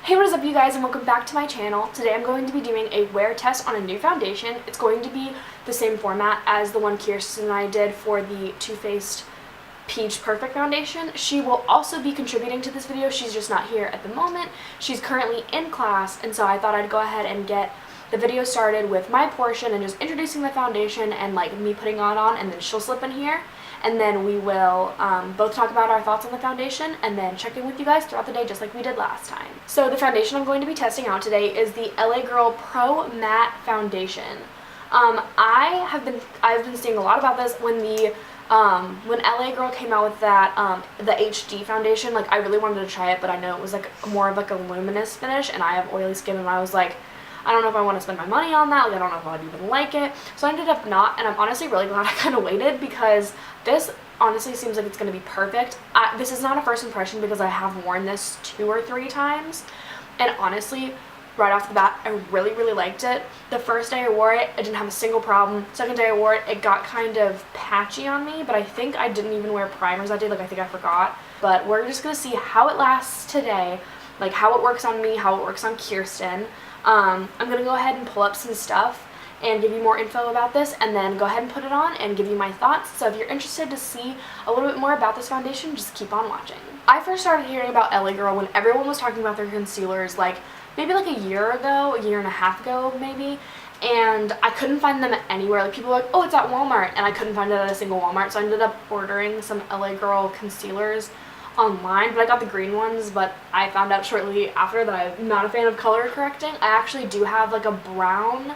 Hey, what is up you guys, and welcome back to my channel. Today I'm going to be doing a wear test on a new foundation. It's going to be the same format as the one Kirsten and I did for the Too Faced Peach Perfect foundation. She will also be contributing to this video. She's just not here at the moment. She's currently in class, and so I thought I'd go ahead and get the video started with my portion and just introducing the foundation and like me putting it on, and then she'll slip in here. And then we will both talk about our thoughts on the foundation and then check in with you guys throughout the day just like we did last time. So the foundation I'm going to be testing out today is the LA Girl Pro Matte Foundation. I've been seeing a lot about this when LA Girl came out with that the HD foundation. Like, I really wanted to try it, but I know it was like more of like a luminous finish, and I have oily skin, and I was like, I don't know if I want to spend my money on that. Like, I don't know if I'd even like it. So I ended up not, and I'm honestly really glad I kind of waited, because this honestly seems like it's going to be perfect. This is not a first impression because I have worn this 2 or 3 times, and honestly, right off the bat, I really, really liked it. The first day I wore it, I didn't have a single problem. Second day I wore it, it got kind of patchy on me, but I think I didn't even wear primers that day. Like, I think I forgot. But we're just going to see how it lasts today, like how it works on me, how it works on Kirsten. I'm going to go ahead and pull up some stuff and give you more info about this, and then go ahead and put it on and give you my thoughts. So if you're interested to see a little bit more about this foundation, just keep on watching. I first started hearing about LA Girl when everyone was talking about their concealers, like maybe like a year ago, a year and a half ago maybe, and I couldn't find them anywhere. Like, people were like, oh, it's at Walmart, and I couldn't find it at a single Walmart, so I ended up ordering some LA Girl concealers online, but I got the green ones. But I found out shortly after that I'm not a fan of color correcting. I actually do have like a brown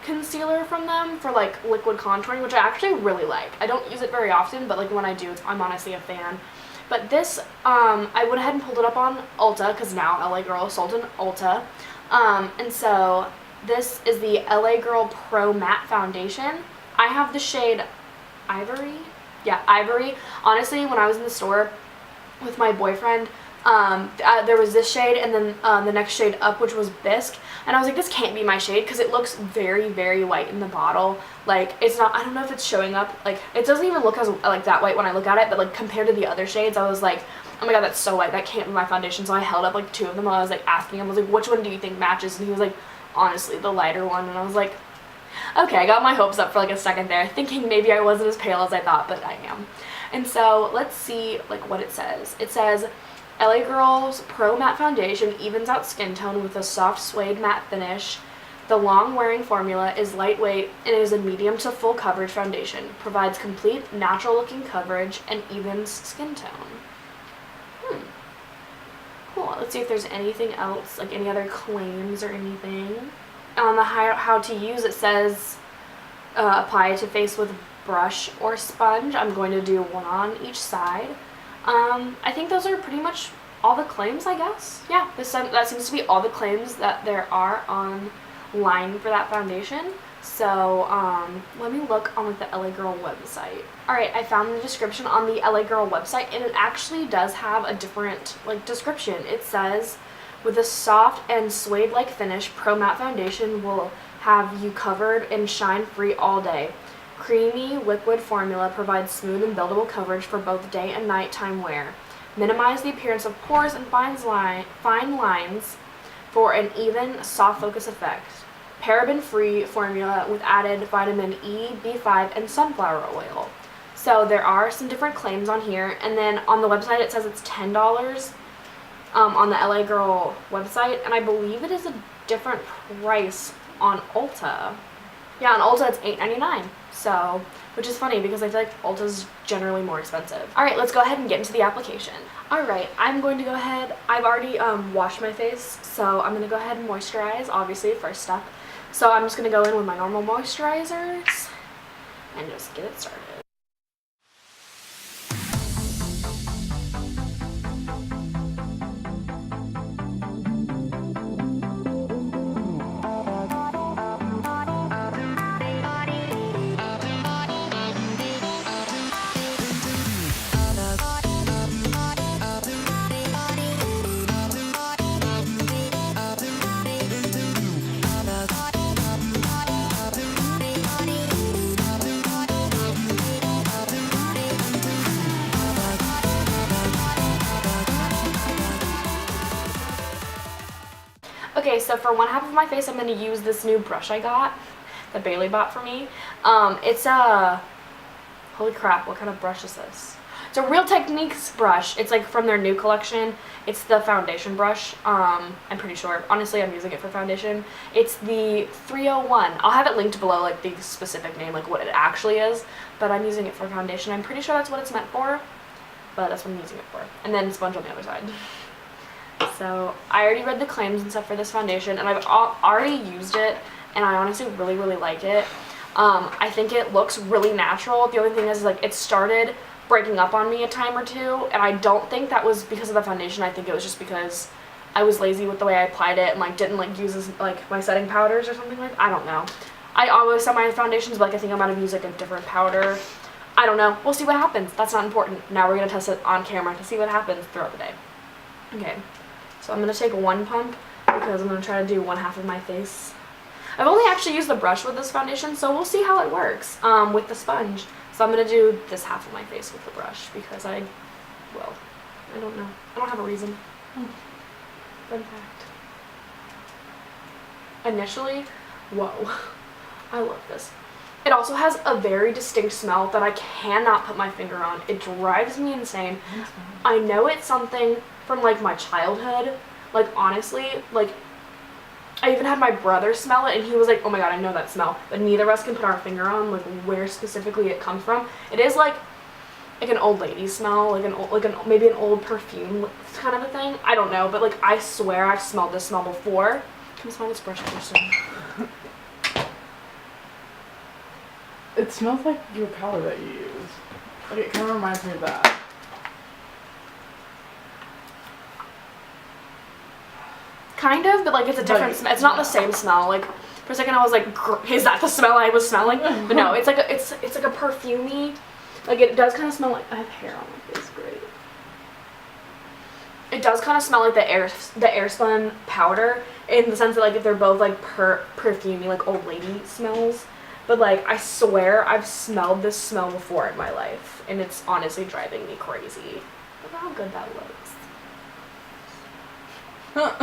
concealer from them for like liquid contouring, which I actually really like. I don't use it very often, but like when I do, I'm honestly a fan. But this, I went ahead and pulled it up on Ulta, because now LA Girl is sold in Ulta, and so this is the LA Girl Pro Matte Foundation. I have the shade Ivory. Yeah, Ivory. Honestly, when I was in the store with my boyfriend, there was this shade, and then the next shade up, which was Bisque, and I was like, this can't be my shade, because it looks very, very white in the bottle. Like, it's not, I don't know if it's showing up, like, it doesn't even look as like that white when I look at it, but like compared to the other shades, I was like, oh my god, that's so white, that can't be my foundation. So I held up like 2 of them, and I was like asking him, I was like, which one do you think matches? And he was like, honestly, the lighter one. And I was like, okay, I got my hopes up for like a second there, thinking maybe I wasn't as pale as I thought, but I am. And so let's see like what it says. It says, LA Girl's Pro Matte Foundation evens out skin tone with a soft suede matte finish. The long-wearing formula is lightweight and is a medium to full coverage foundation. Provides complete, natural-looking coverage and evens skin tone. Cool. Let's see if there's anything else, like any other claims or anything. On the how to use, it says apply to face with brush or sponge. I'm going to do one on each side. I think those are pretty much all the claims, I guess. Yeah, that seems to be all the claims that there are online for that foundation. So let me look on like the LA Girl website. Alright, I found the description on the LA Girl website, and it actually does have a different like description. It says, with a soft and suede-like finish, Pro Matte Foundation will have you covered and shine-free all day. Creamy liquid formula provides smooth and buildable coverage for both day and nighttime wear. Minimize the appearance of pores and fine lines for an even soft focus effect. Paraben-free formula with added vitamin E, B5, and sunflower oil. So there are some different claims on here, and then on the website it says it's $10 on the LA Girl website, and I believe it is a different price on Ulta. Yeah, on Ulta it's $8.99. So, which is funny because I feel like Ulta's generally more expensive. Alright, let's go ahead and get into the application. Alright, I'm going to go ahead, I've already washed my face, so I'm going to go ahead and moisturize, obviously, first step. So I'm just going to go in with my normal moisturizers and just get it started. Okay, so for one half of my face, I'm going to use this new brush I got, that Bailey bought for me. It's a, holy crap, what kind of brush is this? It's a Real Techniques brush. It's like from their new collection. It's the foundation brush. I'm pretty sure. Honestly, I'm using it for foundation. It's the 301. I'll have it linked below, like the specific name, like what it actually is. But I'm using it for foundation. I'm pretty sure that's what it's meant for. But that's what I'm using it for. And then sponge on the other side. So I already read the claims and stuff for this foundation, and I've already used it, and I honestly really, really like it. I think it looks really natural. The only thing is like it started breaking up on me a time or two, and I don't think that was because of the foundation. I think it was just because I was lazy with the way I applied it and like didn't like use this, like my setting powders or something like that. I don't know. I always set my foundations, but like I think I might have used like a different powder. I don't know. We'll see what happens. That's not important. Now we're gonna test it on camera to see what happens throughout the day. Okay, so I'm gonna take one pump because I'm gonna try to do one half of my face. I've only actually used the brush with this foundation, so we'll see how it works with the sponge. So I'm going to do this half of my face with the brush because I don't know. I don't have a reason. Fun fact. Initially, whoa, I love this. It also has a very distinct smell that I cannot put my finger on. It drives me insane. I know it's something from like my childhood. Like honestly, like I even had my brother smell it, and he was like, oh my god, I know that smell. But neither of us can put our finger on like where specifically it comes from. It is like an old lady smell, maybe an old perfume kind of a thing. I don't know, but like I swear I've smelled this smell before. Can you smell this brush, Kirsten? It smells like your powder that you use. Like it kind of reminds me of that. Kind of, but like it's a different smell. It's not the same smell. Like for a second I was like, is that the smell I was smelling? But no, it's like a perfumey. Like it does kind of smell like I have hair on my face. Great. It does kind of smell like the Airspun powder in the sense that like if they're both like perfumey, like old lady smells. But like I swear I've smelled this smell before in my life, and it's honestly driving me crazy. Look how good that looks.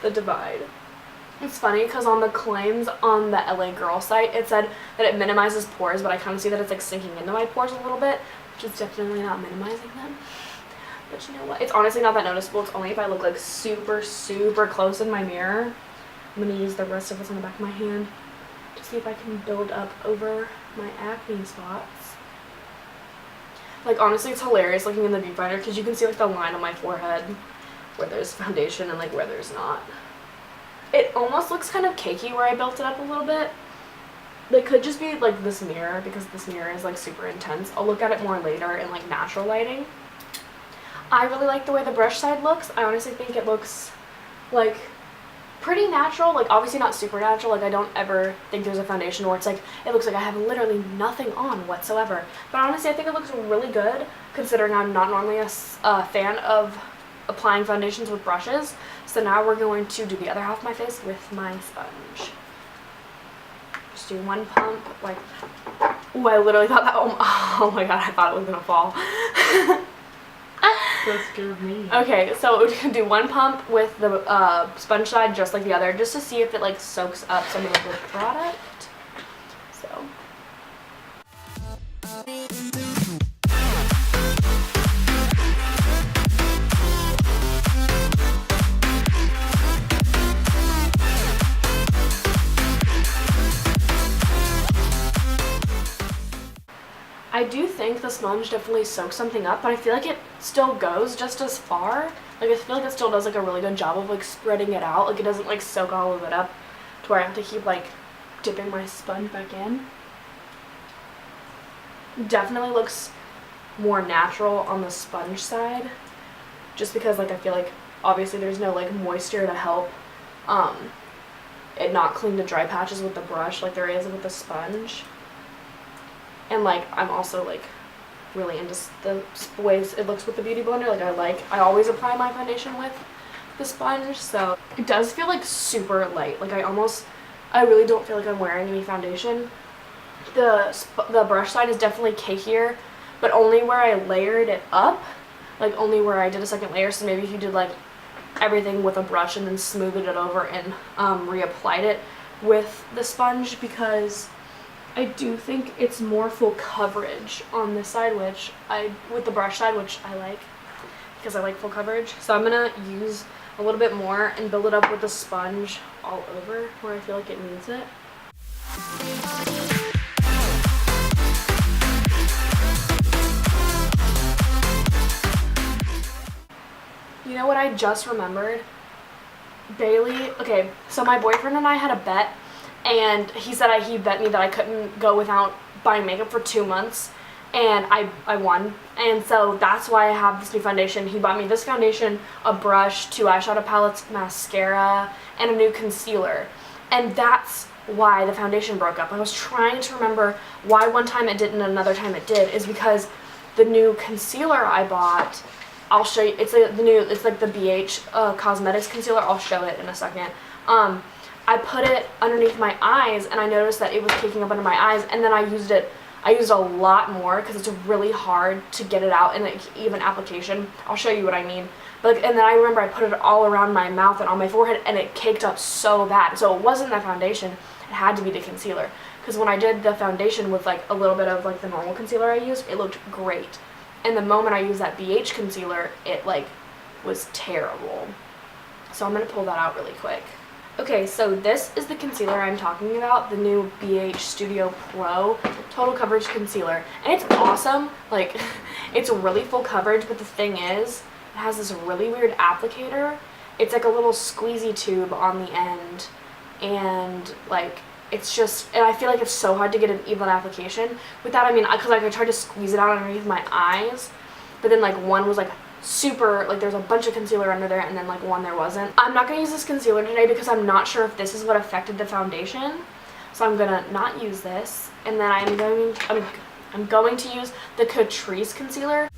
The divide. It's funny because on the claims on the LA Girl site it said that it minimizes pores, but I kind of see that it's like sinking into my pores a little bit, which is definitely not minimizing them. But you know what? It's honestly not that noticeable. It's only if I look like super, super close in my mirror. I'm going to use the rest of what's on the back of my hand to see if I can build up over my acne spots. Like honestly, it's hilarious looking in the viewfinder because you can see like the line on my forehead where there's foundation and like where there's not. It almost looks kind of cakey where I built it up a little bit. It could just be like this mirror because this mirror is like super intense. I'll look at it more later in like natural lighting. I really like the way the brush side looks. I honestly think it looks like pretty natural, like obviously not super natural. Like I don't ever think there's a foundation where it's like it looks like I have literally nothing on whatsoever. But honestly I think it looks really good considering I'm not normally a fan of applying foundations with brushes. So now we're going to do the other half of my face with my sponge. Just do one pump, like, ooh, I literally thought that, oh my god, I thought it was gonna fall. That scared me. Okay, so we're gonna do one pump with the sponge side just like the other, just to see if it like soaks up some of the product. So. I do think the sponge definitely soaks something up, but I feel like it still goes just as far. Like I feel like it still does like a really good job of like spreading it out. Like it doesn't like soak all of it up to where I have to keep like dipping my sponge back in. Definitely looks more natural on the sponge side, just because like I feel like obviously there's no like moisture to help it not cling to dry patches with the brush like there is with the sponge. And like I'm also like really into the ways it looks with the beauty blender. Like I always apply my foundation with the sponge, so it does feel like super light. Like I really don't feel like I'm wearing any foundation. The brush side is definitely cakier, but only where I layered it up, like only where I did a second layer. So maybe if you did like everything with a brush and then smoothed it over and reapplied it with the sponge, because I do think it's more full coverage on this side, with the brush side, which I like because I like full coverage. So I'm gonna use a little bit more and build it up with the sponge all over where I feel like it needs it. You know what I just remembered? Bailey, okay, so my boyfriend and I had a bet, and he said he bet me that I couldn't go without buying makeup for 2 months, and I won. And so that's why I have this new foundation. He bought me this foundation, a brush, 2 eyeshadow palettes, mascara, and a new concealer. And that's why the foundation broke up. I was trying to remember why one time it didn't and another time it did, is because the new concealer I bought, I'll show you, it's like the BH Cosmetics concealer. I'll show it in a second. I put it underneath my eyes, and I noticed that it was taking up under my eyes, and then I used a lot more because it's really hard to get it out in an even application. I'll show you what I mean. But and then I remember I put it all around my mouth and on my forehead, and it caked up so bad. So it wasn't the foundation, it had to be the concealer. Because when I did the foundation with like a little bit of like the normal concealer I used, it looked great. And the moment I used that BH concealer, it like was terrible. So I'm gonna pull that out really quick. Okay, so this is the concealer I'm talking about, the new BH Studio Pro Total Coverage Concealer. And it's awesome, like, it's really full coverage, but the thing is, it has this really weird applicator. It's like a little squeezy tube on the end, and like, it's just, and I feel like it's so hard to get an even application. With that, I mean, because like, I tried to squeeze it out underneath my eyes, but then like one was like super, like there's a bunch of concealer under there, and then like one there wasn't. I'm not going to use this concealer today because I'm not sure if this is what affected the foundation. So I'm going to not use this, and then I'm going to use the Catrice concealer.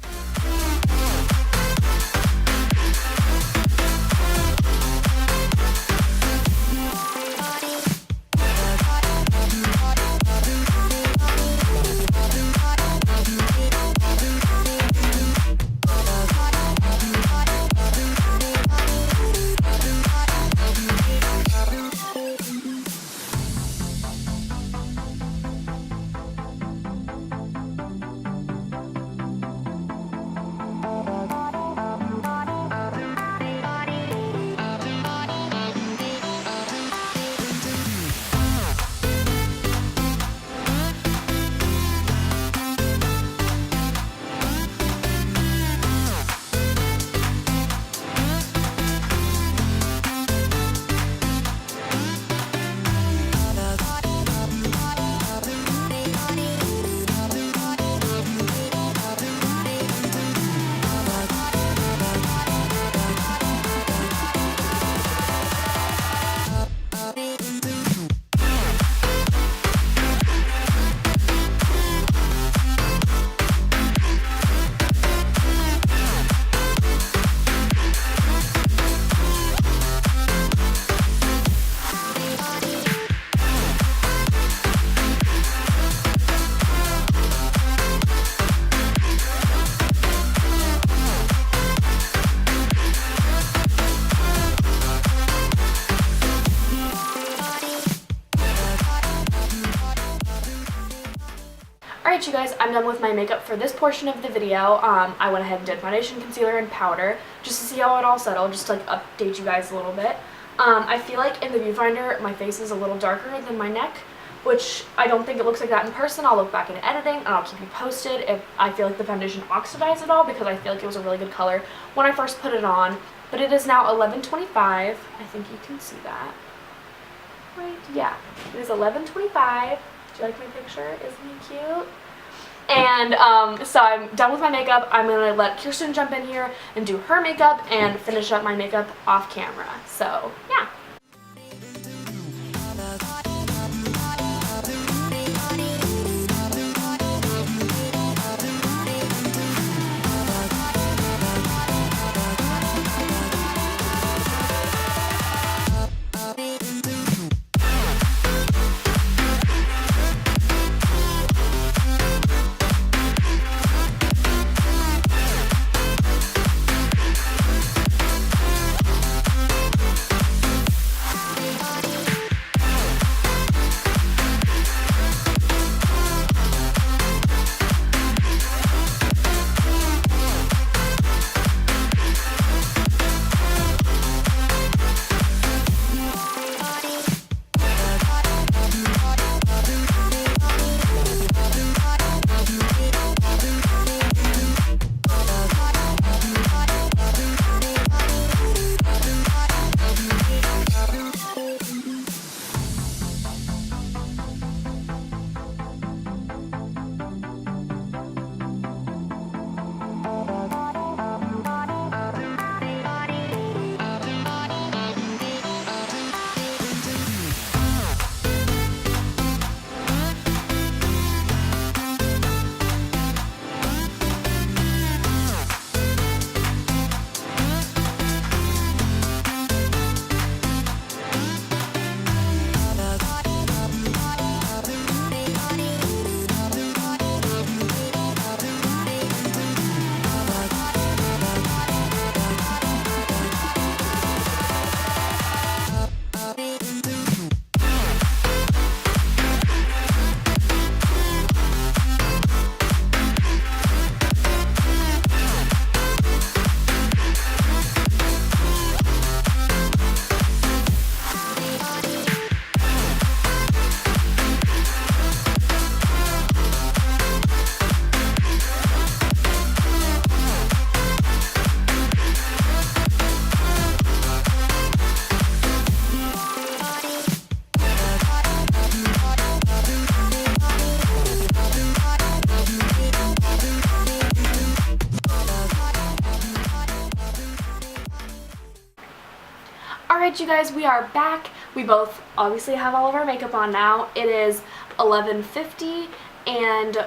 Alright you guys, I'm done with my makeup for this portion of the video. I went ahead and did foundation, concealer, and powder just to see how it all settled, just to like update you guys a little bit. I feel like in the viewfinder my face is a little darker than my neck, which I don't think it looks like that in person. I'll look back in editing and I'll keep you posted if I feel like the foundation oxidized at all, because I feel like it was a really good color when I first put it on. But it is now 11:25. I think you can see that. Right? Yeah. It is 11:25. Do you like my picture? Isn't it cute? And so I'm done with my makeup. I'm going to let Kirsten jump in here and do her makeup and finish up my makeup off camera. So, yeah. Alright, you guys, we are back. We both obviously have all of our makeup on now. It is 11:50 and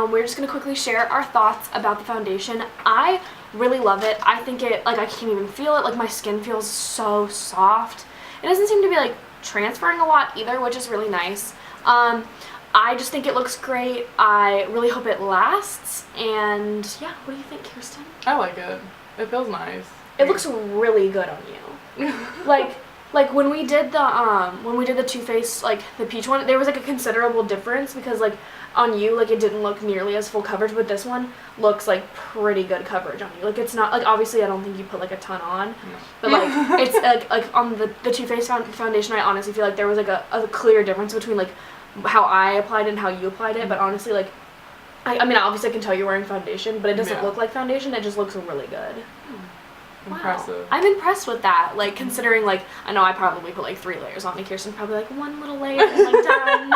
we're just going to quickly share our thoughts about the foundation. I really love it. I think it, like, I can't even feel it. Like, my skin feels so soft. It doesn't seem to be, like, transferring a lot either, which is really nice. I just think it looks great. I really hope it lasts. And yeah, what do you think, Kirsten? I like it. It feels nice. It looks really good on you. like when we did the Too Faced, like the peach one, there was like a considerable difference because like on you, like it didn't look nearly as full coverage, but this one looks like pretty good coverage on you. Like it's not like, obviously I don't think you put like a ton on, but like it's like on the Too Faced foundation, I honestly feel like there was like a clear difference between like how I applied it and how you applied it. But honestly, like I mean obviously I can tell you're wearing foundation, but it doesn't look like foundation. It just looks really good. Impressive. Wow. I'm impressed with that, like considering like I know I probably put like 3 layers on, and Kirsten's probably like 1 little layer and like done.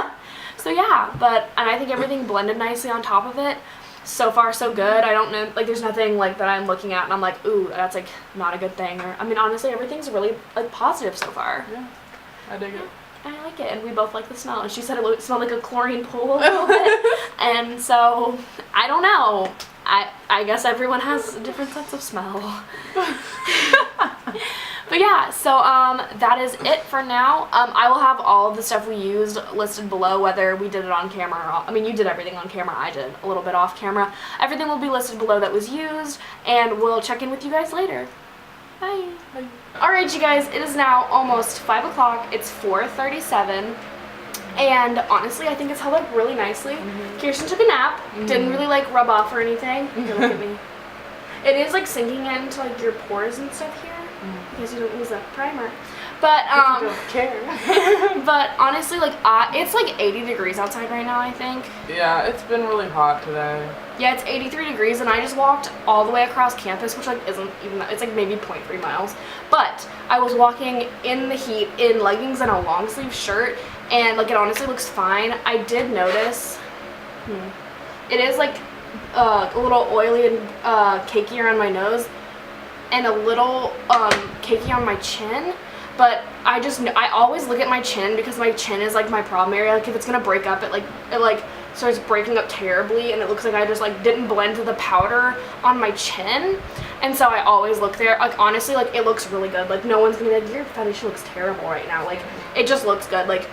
So yeah, and I think everything blended nicely on top of it. So far so good. I don't know, like there's nothing like that I'm looking at and I'm like, ooh, that's like not a good thing. Or I mean honestly everything's really like positive so far. Yeah, I dig it. I like it, and we both like the smell. And she said it smelled like a chlorine pool a little bit. And so I don't know. I guess everyone has different sets of smell. But yeah, so that is it for now. I will have all of the stuff we used listed below, whether we did it on camera or I mean you did everything on camera, I did a little bit off camera. Everything will be listed below that was used, and we'll check in with you guys later. Bye. Bye. Alright you guys, it is now almost 5 o'clock. It's 4:37. And honestly, I think it's held up really nicely. Kirsten took a nap. Didn't really like rub off or anything. Here, look at me. It is like sinking into like your pores and stuff here because you don't use a primer. But you don't care. but honestly, like it's like 80 degrees outside right now, I think. Yeah, it's been really hot today. Yeah, it's 83 degrees, and I just walked all the way across campus, which like isn't even that, it's like maybe 0.3 miles. But I was walking in the heat in leggings and a long sleeve shirt, and like it honestly looks fine. I did notice it is like a little oily and cakey around my nose, and a little cakey on my chin. But I always look at my chin because my chin is like my problem area. Like if it's gonna break up, it like starts breaking up terribly, and it looks like I just like didn't blend the powder on my chin. And so I always look there. Like honestly, like it looks really good. Like no one's gonna be like, your foundation looks terrible right now. Like it just looks good. Like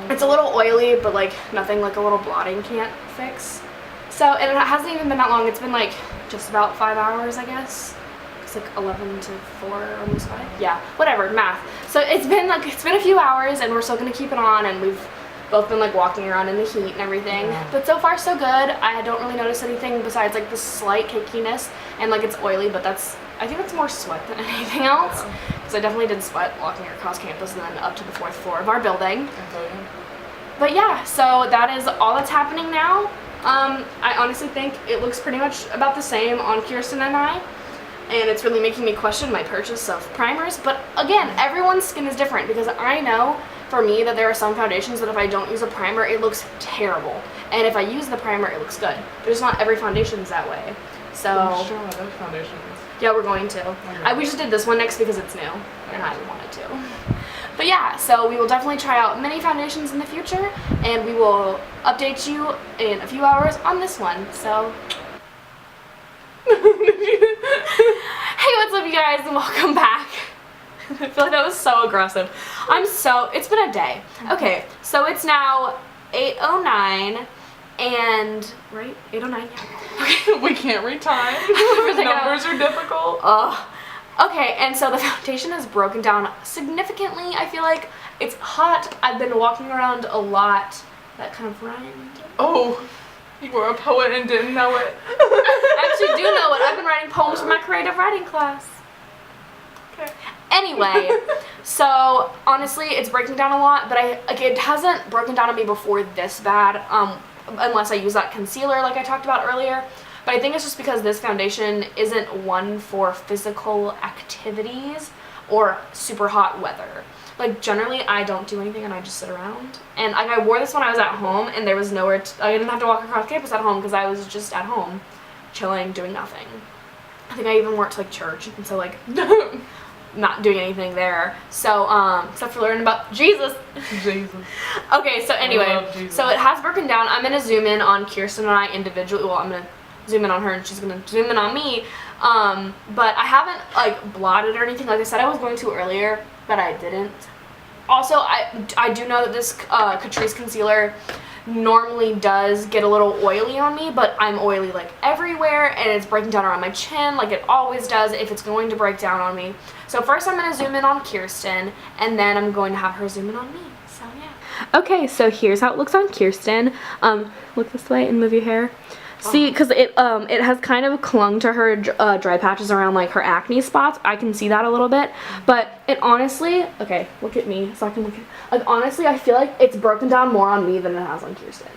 it's a little oily, but like nothing like a little blotting can't fix. So, and it hasn't even been that long. It's been like just about 5 hours, I guess. It's like 11 to 4, almost 5. Yeah, whatever, math. So it's been a few hours, and we're still gonna keep it on, and we've both been like walking around in the heat and everything. Yeah. But so far so good. I don't really notice anything besides like the slight cakiness, and like it's oily, but I think that's more sweat than anything else. Because I definitely did sweat walking across campus and then up to the 4th floor of our building. But yeah, so that is all that's happening now. I honestly think it looks pretty much about the same on Kirsten and I. And it's really making me question my purchase of primers. But again, everyone's skin is different, because I know for me that there are some foundations that if I don't use a primer, it looks terrible. And if I use the primer, it looks good. But it's not every foundation is that way. So those foundations. Yeah, we're going to. Okay. We just did this one next because it's new, and I wanted to. But yeah, so we will definitely try out many foundations in the future, and we will update you in a few hours on this one. So hey, what's up you guys, and welcome back. I feel like that was so aggressive. It's been a day. Okay, so it's now 8:09 and, right? 8:09, yeah. Okay. We can't read time. Numbers are difficult. Okay, and so the foundation has broken down significantly. I feel like it's hot. I've been walking around a lot. That kind of rhymed. Oh, you were a poet and didn't know it. I actually do know it. I've been writing poems for my creative writing class. Okay. Anyway, so honestly, it's breaking down a lot, but it hasn't broken down on me before this bad, unless I use that concealer like I talked about earlier. But I think it's just because this foundation isn't one for physical activities or super hot weather. Like generally I don't do anything and I just sit around. And like I wore this when I was at home, and there was nowhere I didn't have to walk across campus at home because I was just at home chilling, doing nothing. I think I even worked like church, and so like not doing anything there. So, except for learning about Jesus. Jesus. Okay, so anyway, so it has broken down. I'm gonna zoom in on Kirsten and I individually. Well, I'm gonna zoom in on her and she's gonna zoom in on me. But I haven't like blotted or anything. Like I said I was going to earlier, but I didn't. Also, I do know that this Catrice concealer normally does get a little oily on me, but I'm oily like everywhere and it's breaking down around my chin like it always does if it's going to break down on me. So first I'm going to zoom in on Kirsten and then I'm going to have her zoom in on me. So yeah. Okay, so here's how it looks on Kirsten. Look this way and move your hair. See, because it has kind of clung to her dry patches around like her acne spots. I can see that a little bit, but it honestly, okay, look at me so I can look at, like honestly I feel like it's broken down more on me than it has on Kirsten.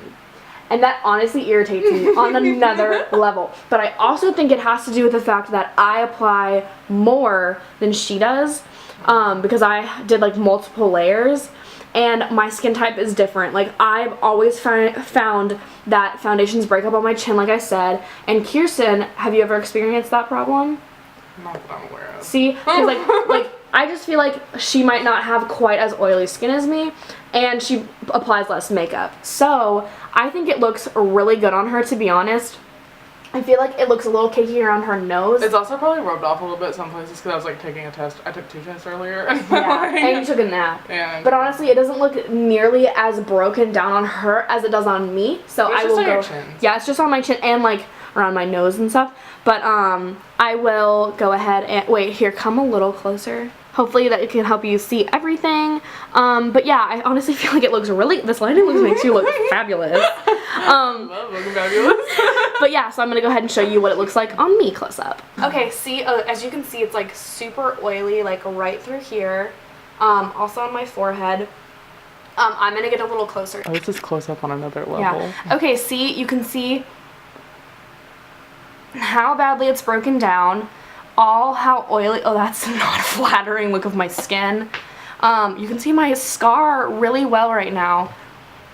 And that honestly irritates me on another level. But I also think it has to do with the fact that I apply more than she does because I did like multiple layers. And my skin type is different. Like, I've always found that foundations break up on my chin, like I said. And Kirsten, have you ever experienced that problem? Not that I'm aware of. See? Because, like, I just feel like she might not have quite as oily skin as me. And she applies less makeup. So, I think it looks really good on her, to be honest. I feel like it looks a little cakey around her nose. It's also probably rubbed off a little bit some places because I was like taking a test. I took 2 tests earlier. Yeah, and you took a nap. Yeah. But honestly, it doesn't look nearly as broken down on her as it does on me. So it's I will just on go. your chin. Yeah, it's just on my chin and like around my nose and stuff. But I will go ahead and wait. Here, come a little closer. Hopefully that it can help you see everything. But yeah, I honestly feel like it looks really. This lighting makes you look fabulous. Looking fabulous. But yeah, so I'm gonna go ahead and show you what it looks like on me close up. Okay, see, as you can see, it's like super oily, like right through here. Also on my forehead. I'm gonna get a little closer. Oh, this is close up on another level. Yeah. Okay, see, you can see how badly it's broken down. How oily. Oh, that's not a flattering look of my skin. You can see my scar really well right now.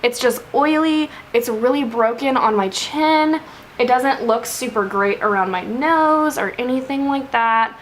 It's just oily. It's really broken on my chin. It doesn't look super great around my nose or anything like that.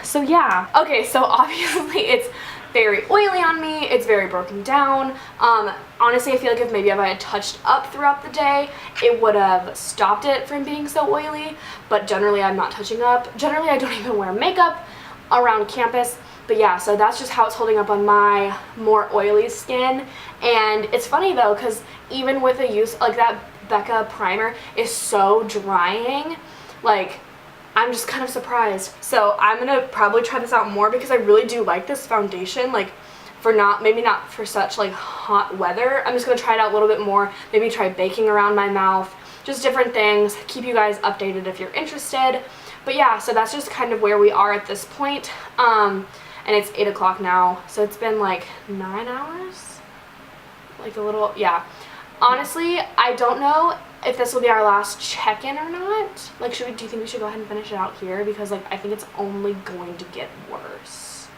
So yeah. Okay, so obviously it's very oily on me. It's very broken down. Honestly, I feel like if maybe I had touched up throughout the day, it would have stopped it from being so oily. But generally, I'm not touching up. Generally, I don't even wear makeup around campus. But yeah, so that's just how it's holding up on my more oily skin. And it's funny though, because even with the use, like that Becca primer is so drying. Like, I'm just kind of surprised. So I'm gonna probably try this out more because I really do like this foundation. Like, for maybe not for such like hot weather. I'm just gonna try it out a little bit more. Maybe try baking around my mouth. Just different things. Keep you guys updated if you're interested. But yeah, so that's just kind of where we are at this point. And it's 8 o'clock now, so it's been like 9 hours? Like a little, yeah. Honestly, I don't know if this will be our last check-in or not. Like, do you think we should go ahead and finish it out here? Because, like, I think it's only going to get worse.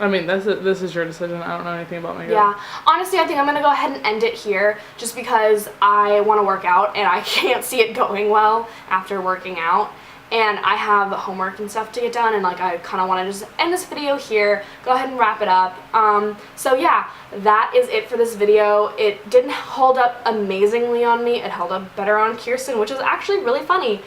I mean, this is your decision. I don't know anything about makeup. Yeah. Honestly, I think I'm going to go ahead and end it here just because I want to work out and I can't see it going well after working out. And I have homework and stuff to get done, and like I kind of want to just end this video here, go ahead and wrap it up. So yeah, that is it for this video. It didn't hold up amazingly on me. It held up better on Kirsten, which is actually really funny.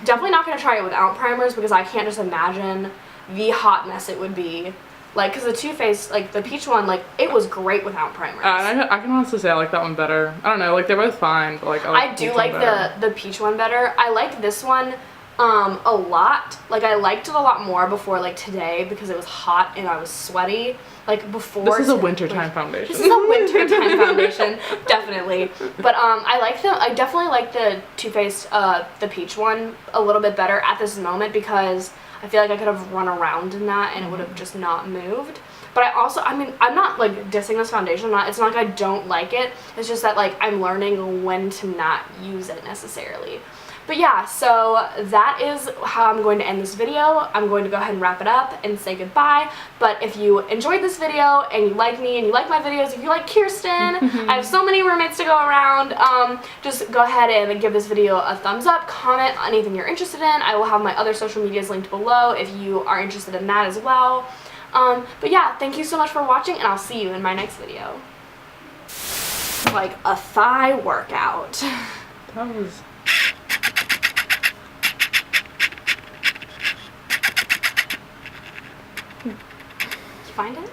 Definitely not going to try it without primers because I can't just imagine the hot mess it would be. Like, because the Too Faced, like the peach one, like it was great without primers. I can honestly say I like that one better. I don't know, like they're both fine, but like I do like the peach one better. I liked this one a lot. Like, I liked it a lot more before like today because it was hot and I was sweaty. Like before. This is a wintertime foundation. This is a wintertime foundation, definitely. But I definitely like the Too Faced the peach one a little bit better at this moment because I feel like I could have run around in that and it would have just not moved. But I mean, I'm not like dissing this foundation. It's not like I don't like it. It's just that like I'm learning when to not use it necessarily. But yeah, so that is how I'm going to end this video. I'm going to go ahead and wrap it up and say goodbye. But if you enjoyed this video and you like me and you like my videos, if you like Kirsten, I have so many roommates to go around, just go ahead and give this video a thumbs up, comment on anything you're interested in. I will have my other social medias linked below if you are interested in that as well. But yeah, thank you so much for watching, and I'll see you in my next video. Like a thigh workout. That was... You find it?